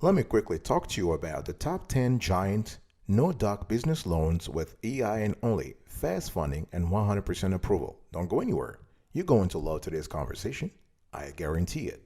Let me quickly talk to you about the top 10 giant no-doc business loans with EIN only, fast funding, and 100% approval. Don't go anywhere. You're going to love today's conversation. I guarantee it.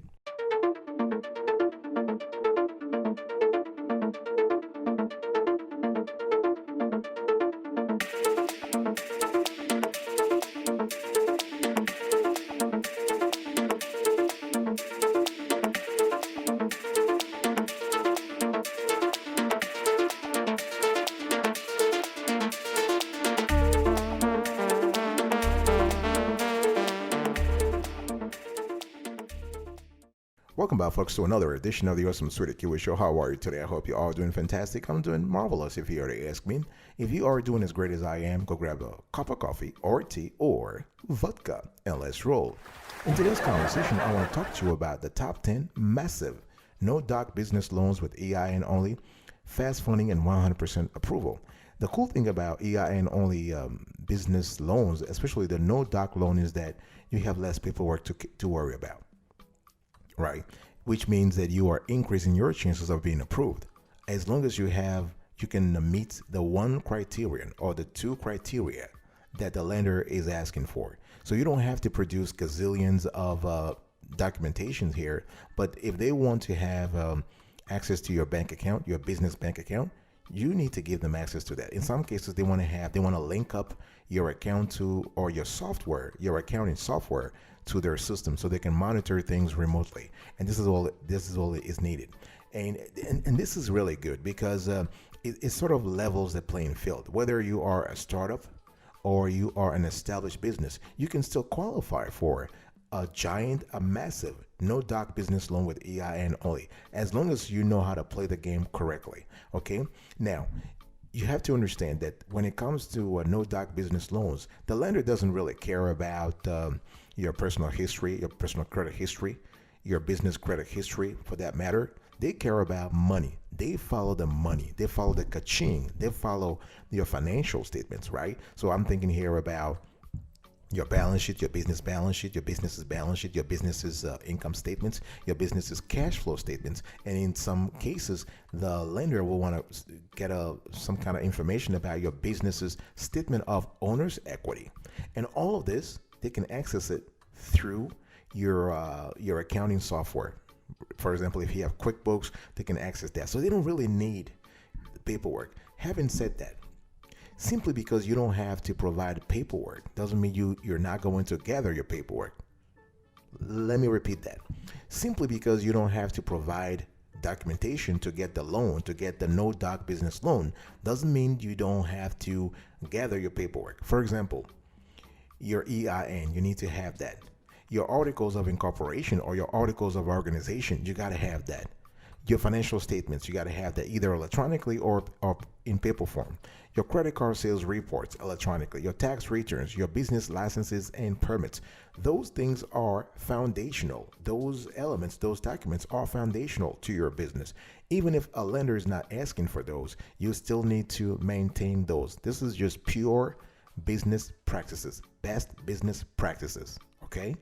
Welcome back, folks, to another edition of the Awesome Sweet Kiwi Show. How are you today? I hope you're all doing fantastic. I'm doing marvelous, if you were to ask me. If you are doing as great as I am, go grab a cup of coffee or tea or vodka and let's roll. In today's conversation, I want to talk to you about the top 10 massive no-doc business loans with EIN only, fast funding, and 100% approval. The cool thing about EIN only business loans, especially the no-doc loan, is that you have less paperwork to worry about. Right, which means that you are increasing your chances of being approved as long as you can meet the one criterion or the two criteria that the lender is asking for. So you don't have to produce gazillions of documentations here, but if they want to have access to your bank account, your business bank account, you need to give them access to that. In some cases, they want to link up your account to, or your software, your accounting software, to their system so they can monitor things remotely. And this is all that is needed. And this is really good because it sort of levels the playing field. Whether you are a startup or you are an established business, you can still qualify for a massive no-doc business loan with EIN only, as long as you know how to play the game correctly. Okay, now you have to understand that when it comes to no-doc business loans, the lender doesn't really care about your personal history, your personal credit history, your business credit history for that matter. They care about money. They follow the money. They follow the ka-ching. They follow your financial statements, right? So I'm thinking here about your balance sheet, your business balance sheet, your business's balance sheet, your business's income statements, your business's cash flow statements. And in some cases, the lender will want to get some kind of information about your business's statement of owner's equity. And all of this, they can access it through your accounting software. For example, if you have QuickBooks, they can access that. So they don't really need the paperwork. Having said that, simply because you don't have to provide paperwork doesn't mean you're not going to gather your paperwork. Let me repeat that. Simply because you don't have to provide documentation to get the loan, to get the no-doc business loan, doesn't mean you don't have to gather your paperwork. For example, your EIN, you need to have that. Your articles of incorporation or your articles of organization, you got to have that. Your financial statements, you got to have that either electronically or in paper form. Your credit card sales reports electronically, your tax returns, your business licenses and permits. Those things are foundational. Those elements, those documents are foundational to your business. Even if a lender is not asking for those, you still need to maintain those. This is just pure business practices, best business practices, okay?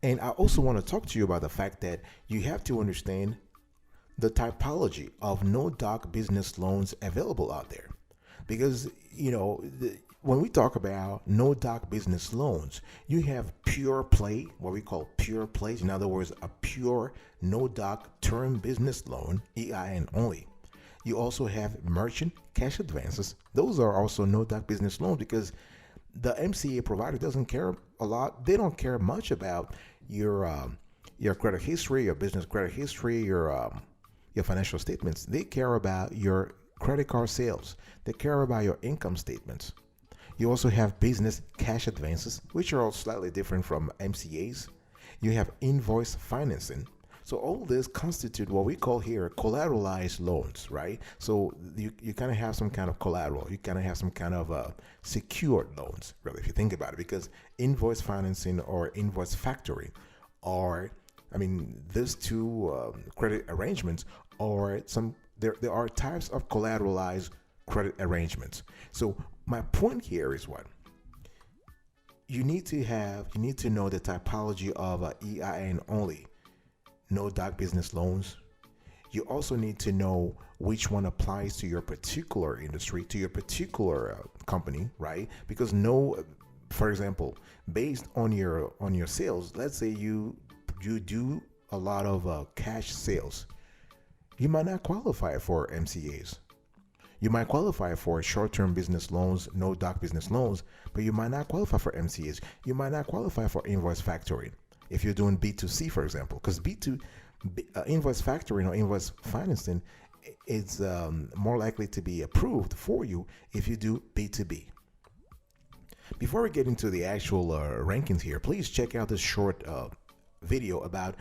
And I also want to talk to you about the fact that you have to understand the typology of no-doc business loans available out there. Because, when we talk about no-doc business loans, you have pure play, what we call pure plays. In other words, a pure no-doc term business loan, EIN only. You also have merchant cash advances. Those are also no-doc business loans because the MCA provider doesn't care a lot. They don't care much about your credit history, your business credit history, your financial statements. They care about your credit card sales. They care about your income statements. You also have business cash advances, which are all slightly different from MCAs. You have invoice financing. So all this constitute what we call here collateralized loans, right? So you kind of have some kind of collateral. You kind of have some kind of secured loans, really, if you think about it, because invoice financing or invoice factoring these two credit arrangements are there are types of collateralized credit arrangements. So my point here is what? You need to know the typology of EIN only no doc business loans. You also need to know which one applies to your particular industry, to your particular company, right? Because for example, based on your sales, let's say you do a lot of cash sales, you might not qualify for MCAs. You might qualify for short-term business loans, no doc business loans, but you might not qualify for MCAs. You might not qualify for invoice factoring if you're doing B2C, for example, because invoice factoring or invoice financing is more likely to be approved for you if you do B2B. Before we get into the actual rankings here, please check out this short video about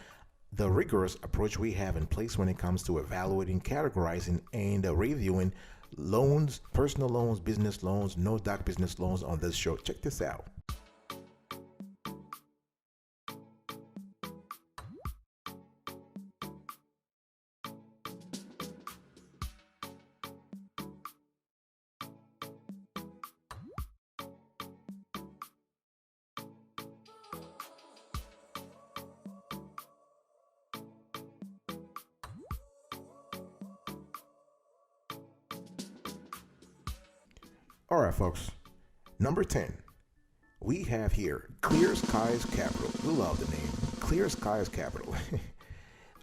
the rigorous approach we have in place when it comes to evaluating, categorizing, and reviewing loans, personal loans, business loans, no doc business loans on this show. Check this out. All right, folks. Number 10, we have here Clear Skies Capital. We love the name, Clear Skies Capital.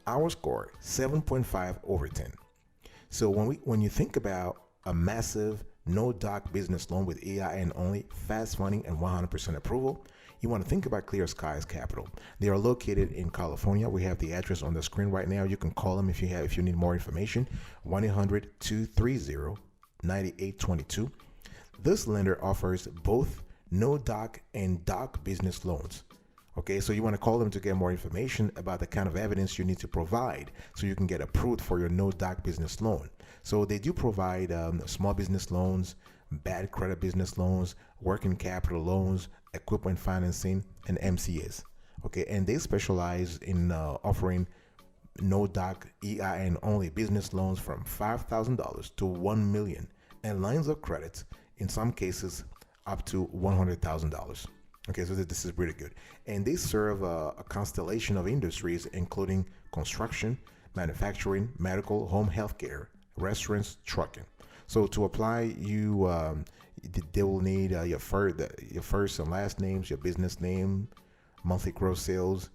Our score 7.5/10. So when you think about a massive no doc business loan with EIN only, fast funding, and 100% approval, you want to think about Clear Skies Capital. They are located in California. We have the address on the screen right now. You can call them if you need more information. 1-800-230-9822. This lender offers both no doc and doc business loans. Okay, so you want to call them to get more information about the kind of evidence you need to provide so you can get approved for your no doc business loan. So they do provide small business loans, bad credit business loans, working capital loans, equipment financing, and MCAs. Okay, and they specialize in offering no doc EIN only business loans from $5,000 to $1 million and lines of credit in some cases up to $100,000. Okay, so this is really good. And they serve a constellation of industries, including construction, manufacturing, medical, home healthcare, restaurants, trucking. So to apply, they will need your first and last names, your business name, monthly gross sales,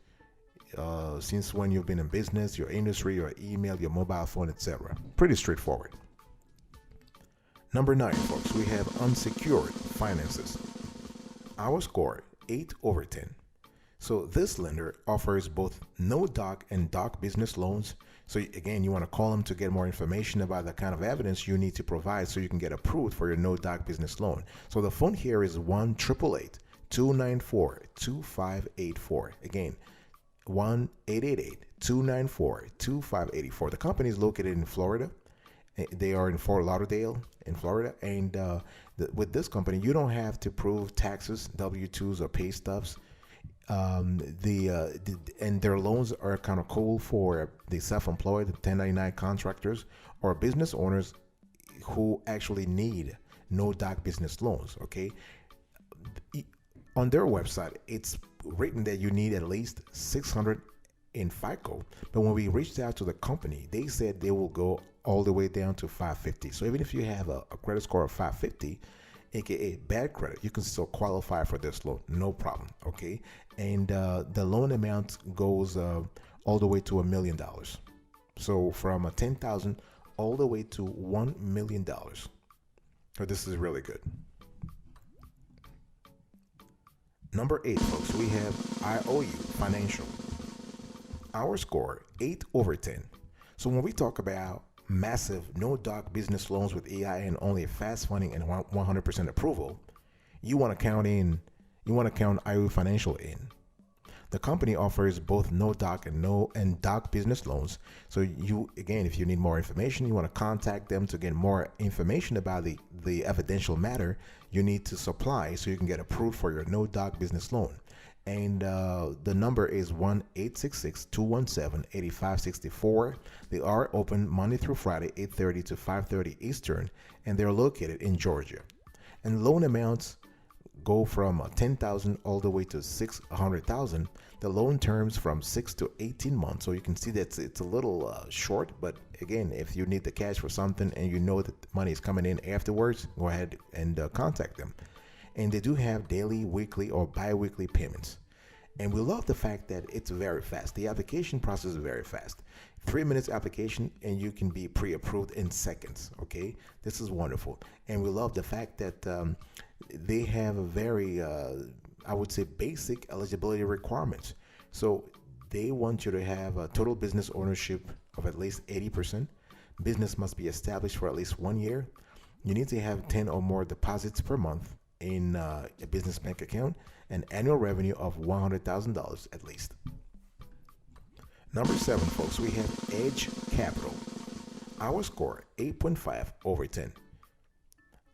since when you've been in business, your industry, your email, your mobile phone, etc. Pretty straightforward. Number 9, folks, we have Unsecured Finances. Our score 8/10. So this lender offers both no doc and doc business loans. So again, you want to call them to get more information about the kind of evidence you need to provide so you can get approved for your no doc business loan. So the phone here is 1-888-294-2584. Again, 1-888-294-2584. The company is located in Florida. They are in Fort Lauderdale in Florida, and with this company, you don't have to prove taxes, W-2s, or pay stubs. And their loans are kind of cool for the self-employed, the 1099 contractors, or business owners who actually need no doc business loans. Okay, on their website, it's written that you need at least 600 in FICO, but when we reached out to the company, they said they will go all the way down to 550. So even if you have a credit score of 550, aka bad credit, you can still qualify for this loan, no problem. Okay, and the loan amount goes all the way to $1 million. So from a 10,000 all the way to $1 million. So this is really good. Number 8, folks, we have IOU Financial. Our score 8/10. So when we talk about massive no doc business loans with EIN only, fast funding, and 100% approval, you want to count IOU Financial in. The company offers both no doc and doc business loans. So if you need more information, you want to contact them to get more information about the evidential matter you need to supply so you can get approved for your no doc business loan. And the number is 1-866-217-8564. They are open Monday through Friday, 8:30 to 5:30 Eastern, and they're located in Georgia. And loan amounts go from 10,000 all the way to 600,000. The loan terms from 6 to 18 months. So you can see that it's a little short, but again, if you need the cash for something and you know that the money is coming in afterwards, go ahead and contact them. And they do have daily, weekly, or bi-weekly payments. And we love the fact that it's very fast. The application process is very fast. 3 minutes application and you can be pre-approved in seconds. Okay, this is wonderful. And we love the fact that they have a very, I would say, basic eligibility requirements. So they want you to have a total business ownership of at least 80%. Business must be established for at least 1 year. You need to have 10 or more deposits per month in a business bank account, an annual revenue of $100,000 at least. Number 7, folks, we have Edge Capital. Our score 8.5 over 10.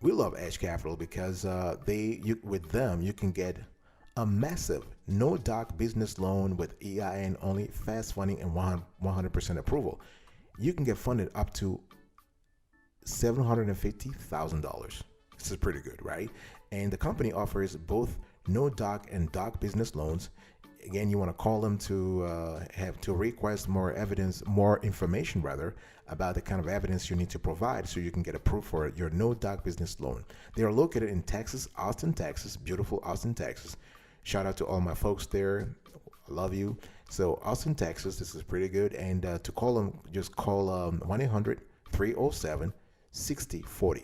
We love Edge Capital because with them you can get a massive no doc business loan with EIN only, fast funding, and 100% approval. You can get funded up to $750,000. This is pretty good, right? And the company offers both no doc and doc business loans. Again, you want to call them to request more evidence, more information rather, about the kind of evidence you need to provide so you can get approved for your no doc business loan. They are located in Texas, Austin, Texas, beautiful Austin, Texas. Shout out to all my folks there. I love you. So Austin, Texas, this is pretty good. And to call them, just call 1-800-307-6040.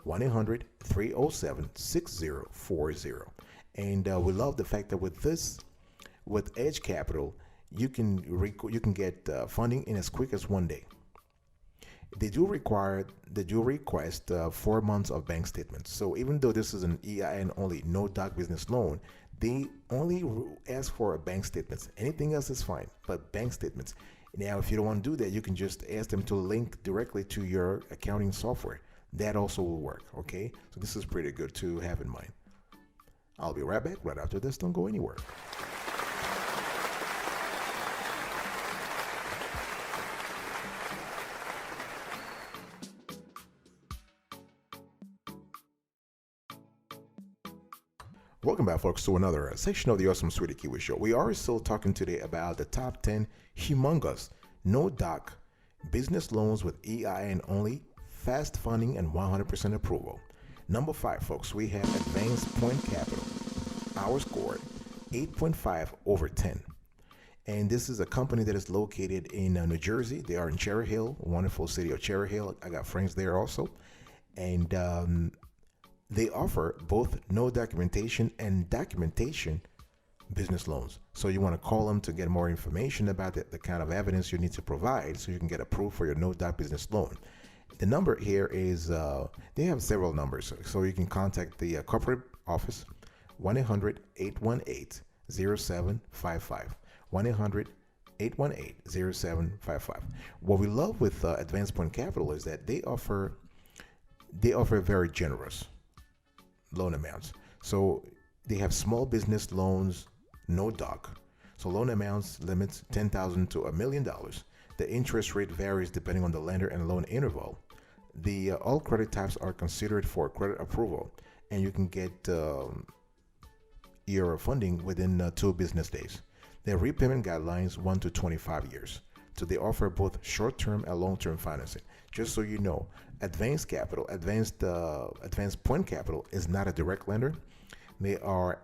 1-800-307-6040. And we love the fact that with Edge Capital, you can get funding in as quick as 1 day. They do request 4 months of bank statements. So even though this is an EIN only, no doc business loan, they only ask for bank statements. Anything else is fine, but bank statements. Now, if you don't want to do that, you can just ask them to link directly to your accounting software. That also will work, okay? So this is pretty good to have in mind. I'll be right back right after this. Don't go anywhere. Welcome back, folks, to another section of the Awesome Sweetie Kiwi Show. We are still talking today about the top 10 humongous no doc business loans with EIN only, fast funding, and 100% approval. Number 5, folks, we have Advanced Point Capital. Our score 8.5 over 10. And this is a company that is located in New Jersey. They are in Cherry Hill, wonderful city of Cherry Hill. I got friends there also. And they offer both no documentation and documentation business loans. So you want to call them to get more information about the kind of evidence you need to provide so you can get approved for your no doc business loan. The number here is, they have several numbers. So you can contact the corporate office, 1-800-818-0755. 1-800-818-0755. What we love with Advanced Point Capital is that they offer very generous loan amounts. So they have small business loans, no doc. So loan amounts limits $10,000 to $1 million. The interest rate varies depending on the lender and loan interval. The all credit types are considered for credit approval, and you can get your funding within 2 business days. Their repayment guidelines 1 to 25 years. So they offer both short-term and long-term financing. Just so you know, Advanced Point Capital is not a direct lender. They are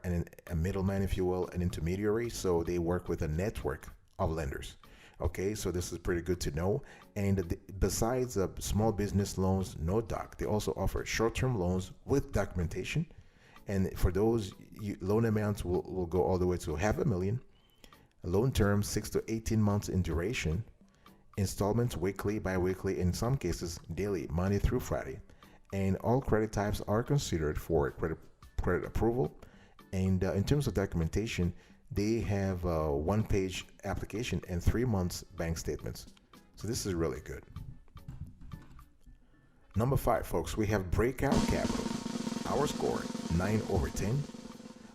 a middleman, if you will, an intermediary. So they work with a network of lenders. Okay, so this is pretty good to know. And besides small business loans, no doc, they also offer short-term loans with documentation. And for those, loan amounts will go all the way to $500,000. Loan terms 6 to 18 months in duration. Installments weekly, bi-weekly, in some cases daily, Monday through Friday. And all credit types are considered for credit approval. And in terms of documentation, they have a 1-page application and 3 months bank statements. So this is really good. Number 5, folks, we have Breakout Capital. Our score 9 over 10.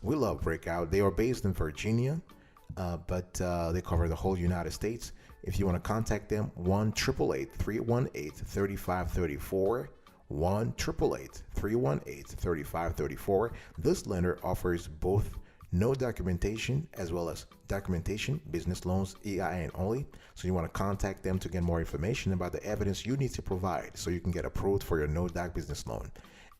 We love Breakout. They are based in Virginia, but they cover the whole United States. If you want to contact them, 1-888-318-3534, 1-888-318-3534. This lender offers both no documentation as well as documentation business loans, EIN only. So you want to contact them to get more information about the evidence you need to provide so you can get approved for your no doc business loan.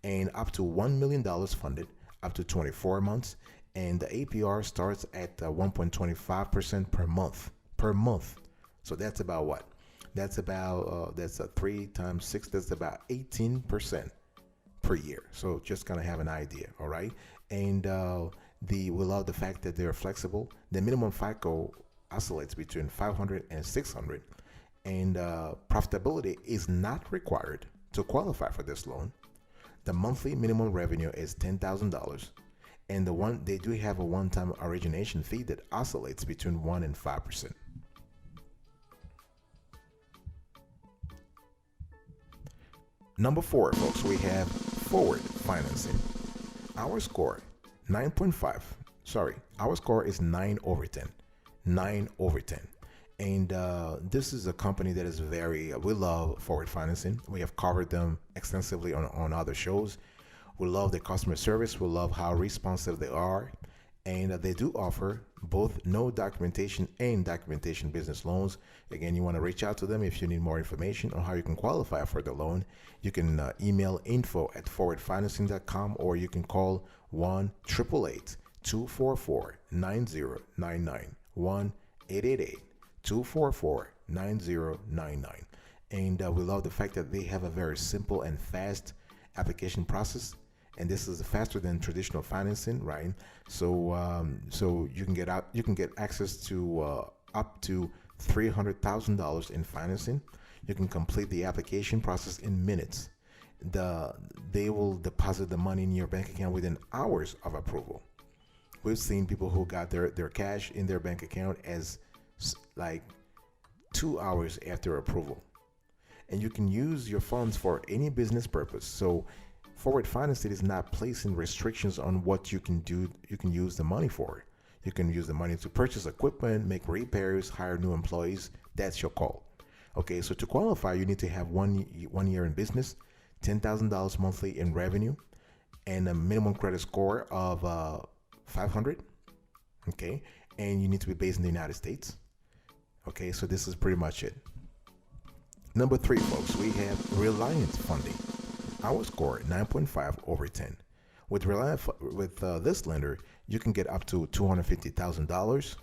And up to $1 million funded, up to 24 months. And the APR starts at 1.25% per month. Per month. So that's about what? That's about, that's a 3 times 6, that's about 18% per year. So just kind of have an idea, all right? And we love the fact that they're flexible. The minimum FICO oscillates between 500 and 600, and profitability is not required to qualify for this loan. The monthly minimum revenue is $10,000, and they do have a one-time origination fee that oscillates between 1 and 5%. Number 4, folks, we have forward financing. Our score 9.5. Sorry, our score is 9 over 10. 9 over 10. And this is a company that is we love forward financing. We have covered them extensively on other shows. We love their customer service. We love how responsive they are. And they do offer both no documentation and documentation business loans. Again, you want to reach out to them if you need more information on how you can qualify for the loan. You can email info@forwardfinancing.com, or you can call 1-888-244-9099. 1-888-244-9099. And we love the fact that they have a very simple and fast application process. And this is faster than traditional financing, right? So, you can get access to up to $300,000 in financing. You can complete the application process in minutes. They will deposit the money in your bank account within hours of approval. We've seen people who got their cash in their bank account as like 2 hours after approval. And you can use your funds for any business purpose. So forward financing is not placing restrictions on what you can do. You can use the money for. You can use the money to purchase equipment, make repairs, hire new employees. That's your call. Okay, so to qualify, you need to have one year in business, $10,000 monthly in revenue, and a minimum credit score of 500. Okay, and you need to be based in the United States. Okay, so this is pretty much it. Number 3, folks, we have Reliant Funding. Our score 9.5 over 10. With this lender, you can get up to $250,000,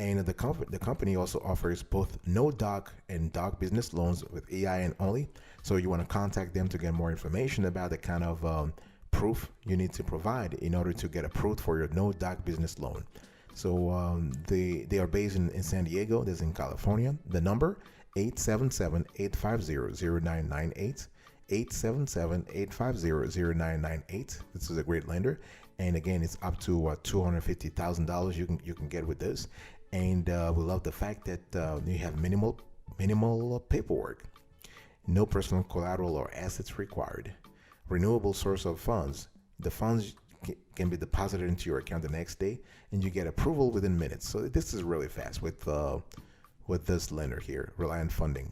and the company also offers both no doc and doc business loans with EIN only. So you want to contact them to get more information about the kind of proof you need to provide in order to get approved for your no doc business loan. So they are based in San Diego. That's in California. The number 877-850-0998. 877-850-0998. This is a great lender, and again, it's up to $250,000 you can get with this. And we love the fact that you have minimal paperwork, no personal collateral or assets required, renewable source of funds. The funds can be deposited into your account the next day, and you get approval within minutes. So this is really fast with this lender here, Reliant Funding.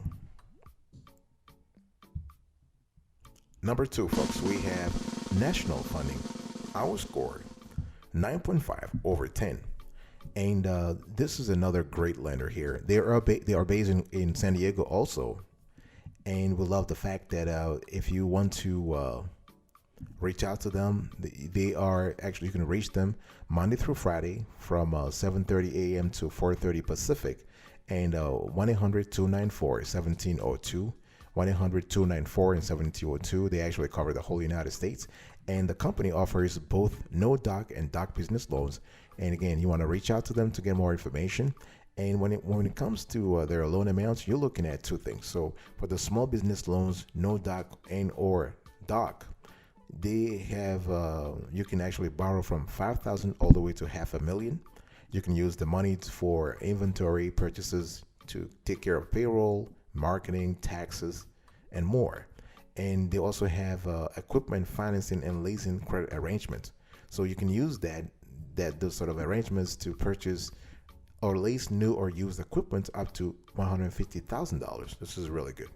Number 2, folks, we have National Funding. Our score 9.5 over 10. And this is another great lender here. They are based in San Diego also. And we love the fact that if you want to reach out to them, they are actually, you can reach them Monday through Friday from 7:30 a.m. to 4:30 Pacific, and 1-800-294-1702. 1-800-294-1702. They actually cover the whole United States, and the company offers both no doc and doc business loans. And again, you want to reach out to them to get more information. And when it comes to their loan amounts, you're looking at 2 things. So for the small business loans, no doc and or doc, they have you can actually borrow from $5,000 all the way to $500,000. You can use the money for inventory purchases, to take care of payroll, marketing, taxes, and more. And they also have equipment financing and leasing credit arrangements. So you can use those sort of arrangements to purchase or lease new or used equipment up to $150,000. This is really good.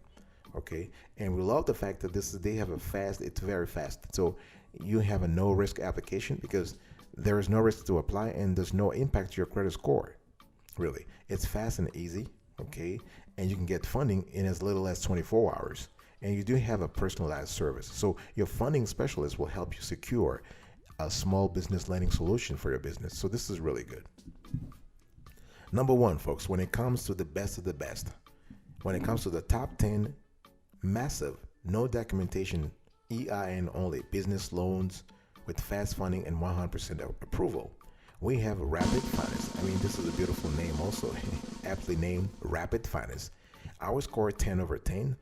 Okay, and we love the fact that they have a fast. It's very fast. So you have a no risk application because there is no risk to apply and there's no impact to your credit score. Really, it's fast and easy. Okay, and you can get funding in as little as 24 hours. And you do have a personalized service. So your funding specialist will help you secure a small business lending solution for your business. So this is really good. Number one, folks, when it comes to the best of the best, when it comes to the top 10 massive, no documentation, EIN only business loans with fast funding and 100% approval, we have Rapid Finance. I mean, this is a beautiful name also, aptly named Rapid Finance. Our score 10 over 10.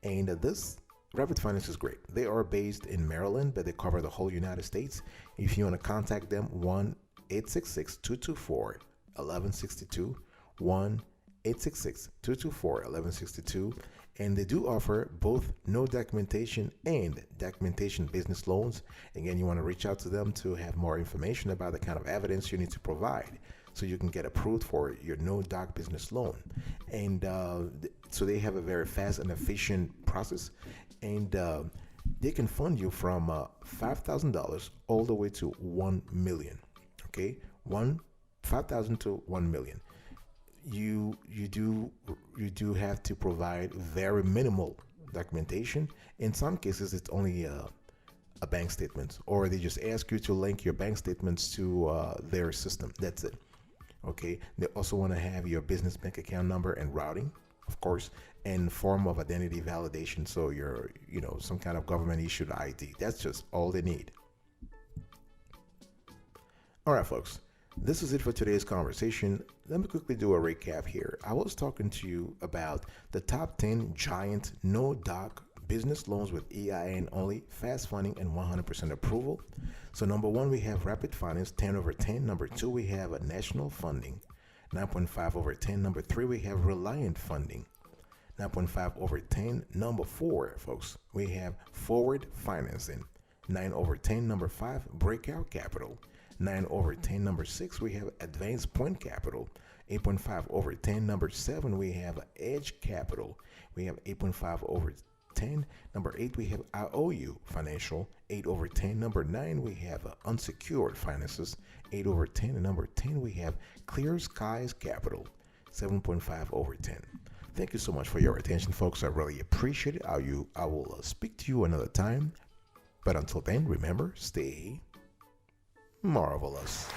And this Rapid Finance is great. They are based in Maryland, but they cover the whole United States. If you want to contact them, 1-866-224-1162, 1-866-224-1162. And they do offer both no documentation and documentation business loans. Again, you want to reach out to them to have more information about the kind of evidence you need to provide so you can get approved for your no doc business loan. And so they have a very fast and efficient process, and they can fund you from $5,000 all the way to $1 million. Okay, $5,000 to $1 million. You do have to provide very minimal documentation. In some cases, it's only a bank statement, or they just ask you to link your bank statements to their system. That's it. Okay. They also want to have your business bank account number and routing, of course, and form of identity validation. So you're, some kind of government issued ID. That's just all they need. All right, folks. This is it for today's conversation. Let me quickly do a recap here. I was talking to you about the top 10 giant no doc business loans with EIN only, fast funding, and 100% approval. So number one, we have Rapid Finance, 10 over 10. Number two, we have a National Funding, 9.5 over 10. Number three, we have Reliant Funding, 9.5 over 10. Number four, folks, we have Forward Financing, 9 over 10. Number five, Breakout Capital, 9 over 10. Number six, we have Advanced Point Capital, 8.5 over 10. Number seven, we have Edge Capital. We have 8.5 over 10. Number 8, we have IOU Financial, 8 over 10. Number 9, we have Unsecured Finances, 8 over 10. And number 10, we have Clear Skies Capital, 7.5 over 10. Thank you so much for your attention, folks. I really appreciate it. I will speak to you another time. But until then, remember, stay marvelous.